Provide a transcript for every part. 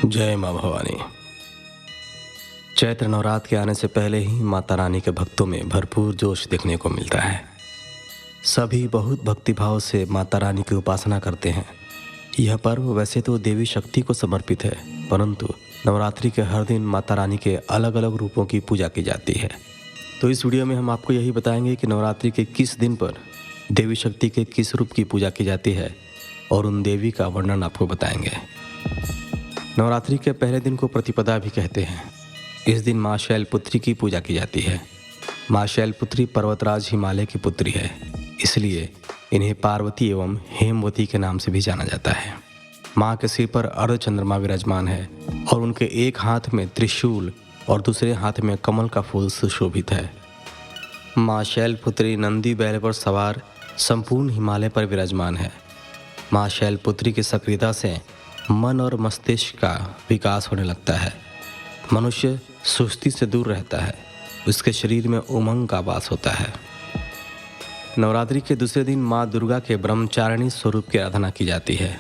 जय माँ भवानी। चैत्र नवरात्र के आने से पहले ही माता रानी के भक्तों में भरपूर जोश देखने को मिलता है। सभी बहुत भक्तिभाव से माता रानी की उपासना करते हैं। यह पर्व वैसे तो देवी शक्ति को समर्पित है, परंतु नवरात्रि के हर दिन माता रानी के अलग अलग रूपों की पूजा की जाती है। तो इस वीडियो में हम आपको यही बताएंगे कि नवरात्रि के किस दिन पर देवी शक्ति के किस रूप की पूजा की जाती है और उन देवी का वर्णन आपको बताएंगे। नवरात्रि के पहले दिन को प्रतिपदा भी कहते हैं। इस दिन माँ शैलपुत्री की पूजा की जाती है। माँ शैलपुत्री पर्वतराज हिमालय की पुत्री है, इसलिए इन्हें पार्वती एवं हेमवती के नाम से भी जाना जाता है। माँ के सिर पर अर्धचंद्रमा विराजमान है और उनके एक हाथ में त्रिशूल और दूसरे हाथ में कमल का फूल सुशोभित है। माँ शैलपुत्री नंदी बैल पर सवार संपूर्ण हिमालय पर विराजमान है। माँ शैलपुत्री की सक्रियता से मन और मस्तिष्क का विकास होने लगता है। मनुष्य सुस्ती से दूर रहता है, उसके शरीर में उमंग का वास होता है। नवरात्रि के दूसरे दिन माँ दुर्गा के ब्रह्मचारिणी स्वरूप की आराधना की जाती है।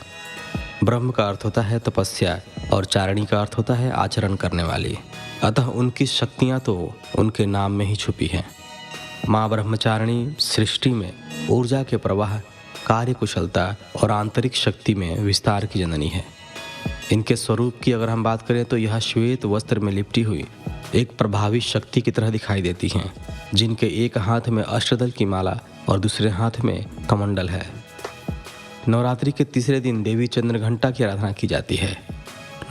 ब्रह्म का अर्थ होता है तपस्या और चारिणी का अर्थ होता है आचरण करने वाली, अतः उनकी शक्तियाँ तो उनके नाम में ही छुपी हैं। माँ ब्रह्मचारिणी सृष्टि में ऊर्जा के प्रवाह, कार्य कुशलता और आंतरिक शक्ति में विस्तार की जननी है। इनके स्वरूप की अगर हम बात करें तो यह श्वेत वस्त्र में लिपटी हुई एक प्रभावी शक्ति की तरह दिखाई देती हैं, जिनके एक हाथ में अष्टदल की माला और दूसरे हाथ में कमंडल है। नवरात्रि के तीसरे दिन देवी चंद्रघंटा की आराधना की जाती है।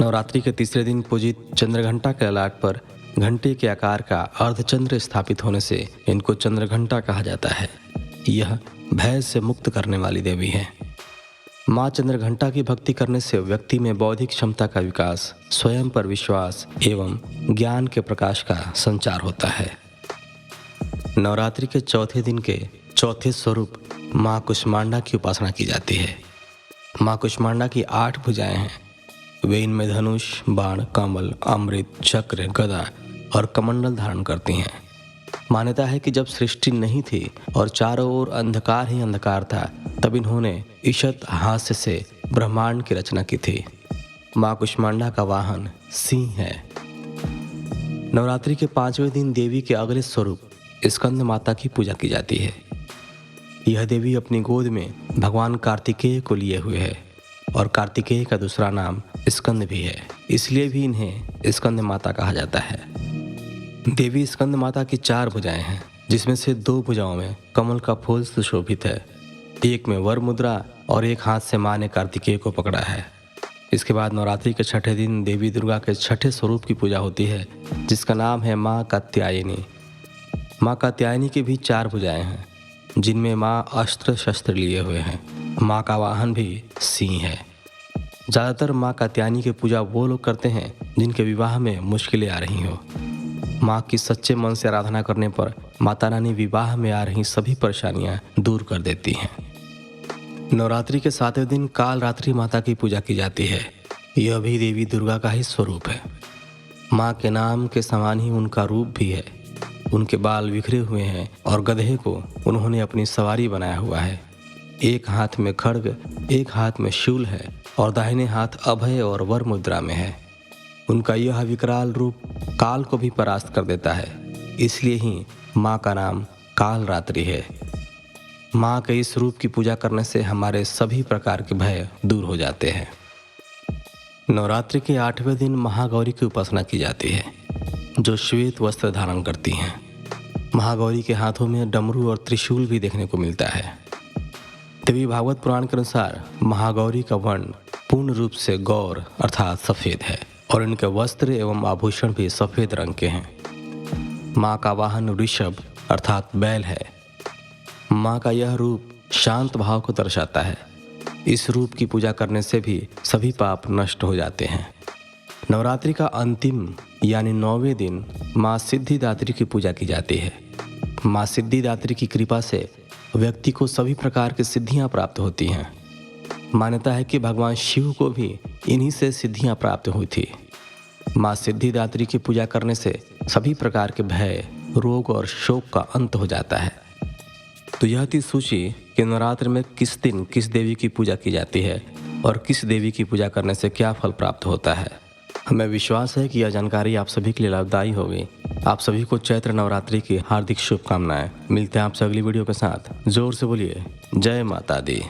नवरात्रि के तीसरे दिन पूजित चंद्रघंटा के ललाट पर घंटे के आकार का अर्धचंद्र स्थापित होने से इनको चंद्रघंटा कहा जाता है। यह भय से मुक्त करने वाली देवी है। माँ चंद्रघंटा की भक्ति करने से व्यक्ति में बौद्धिक क्षमता का विकास, स्वयं पर विश्वास एवं ज्ञान के प्रकाश का संचार होता है। नवरात्रि के चौथे दिन के चौथे स्वरूप माँ कुष्मांडा की उपासना की जाती है। माँ कुष्मांडा की 8 भुजाएं हैं। वे इनमें धनुष, बाण, कमल, अमृत, चक्र, गदा और कमंडल धारण करती हैं। मान्यता है कि जब सृष्टि नहीं थी और चारों ओर अंधकार ही अंधकार था, तब इन्होंने ईशत हास्य से ब्रह्मांड की रचना की थी। माँ कुष्मांडा का वाहन सिंह है। नवरात्रि के 5वें दिन देवी के अगले स्वरूप स्कंद माता की पूजा की जाती है। यह देवी अपनी गोद में भगवान कार्तिकेय को लिए हुए है और कार्तिकेय का दूसरा नाम स्कंद भी है, इसलिए भी इन्हें स्कंद माता कहा जाता है। देवी स्कंद माता की 4 भुजाएं हैं, जिसमें से 2 भुजाओं में कमल का फूल सुशोभित है। एक में वर मुद्रा और एक हाथ से माँ ने कार्तिकेय को पकड़ा है। इसके बाद नवरात्रि के 6ठे दिन देवी दुर्गा के 6ठे स्वरूप की पूजा होती है, जिसका नाम है माँ कात्यायनी। माँ कात्यायनी की भी 4 भुजाएं हैं, जिनमें माँ अस्त्र शस्त्र लिए हुए हैं। माँ का वाहन भी सिंह है। ज़्यादातर माँ कात्यायनी की पूजा वो लोग करते हैं जिनके विवाह में मुश्किलें आ रही हो। माँ की सच्चे मन से आराधना करने पर माता रानी विवाह में आ रही सभी परेशानियाँ दूर कर देती हैं। नवरात्रि के 7वें दिन काल रात्रि माता की पूजा की जाती है। यह भी देवी दुर्गा का ही स्वरूप है। माँ के नाम के समान ही उनका रूप भी है। उनके बाल बिखरे हुए हैं और गधे को उन्होंने अपनी सवारी बनाया हुआ है। एक हाथ में खड्ग, एक हाथ में शूल है और दाहिने हाथ अभय और वर मुद्रा में है। उनका यह विकराल रूप काल को भी परास्त कर देता है, इसलिए ही माँ का नाम काल रात्रि है। माँ के इस रूप की पूजा करने से हमारे सभी प्रकार के भय दूर हो जाते हैं। नवरात्रि के 8वें दिन महागौरी की उपासना की जाती है, जो श्वेत वस्त्र धारण करती हैं। महागौरी के हाथों में डमरू और त्रिशूल भी देखने को मिलता है। देवी भागवत पुराण के अनुसार महागौरी का वर्ण पूर्ण रूप से गौर अर्थात सफ़ेद है और इनके वस्त्र एवं आभूषण भी सफ़ेद रंग के हैं। माँ का वाहन वृषभ अर्थात बैल है। माँ का यह रूप शांत भाव को दर्शाता है। इस रूप की पूजा करने से भी सभी पाप नष्ट हो जाते हैं। नवरात्रि का अंतिम यानी 9वें दिन माँ सिद्धिदात्री की पूजा की जाती है। माँ सिद्धिदात्री की कृपा से व्यक्ति को सभी प्रकार की सिद्धियाँ प्राप्त होती हैं। मान्यता है कि भगवान शिव को भी इन्हीं से सिद्धियाँ प्राप्त हुई थी। माँ सिद्धिदात्री की पूजा करने से सभी प्रकार के भय, रोग और शोक का अंत हो जाता है। तो यह थी सूची कि नवरात्र में किस दिन किस देवी की पूजा की जाती है और किस देवी की पूजा करने से क्या फल प्राप्त होता है। हमें विश्वास है कि यह जानकारी आप सभी के लिए लाभदायी होगी। आप सभी को चैत्र नवरात्रि की हार्दिक शुभकामनाएं। मिलते हैं आपसे अगली वीडियो के साथ। जोर से बोलिए जय माता दी।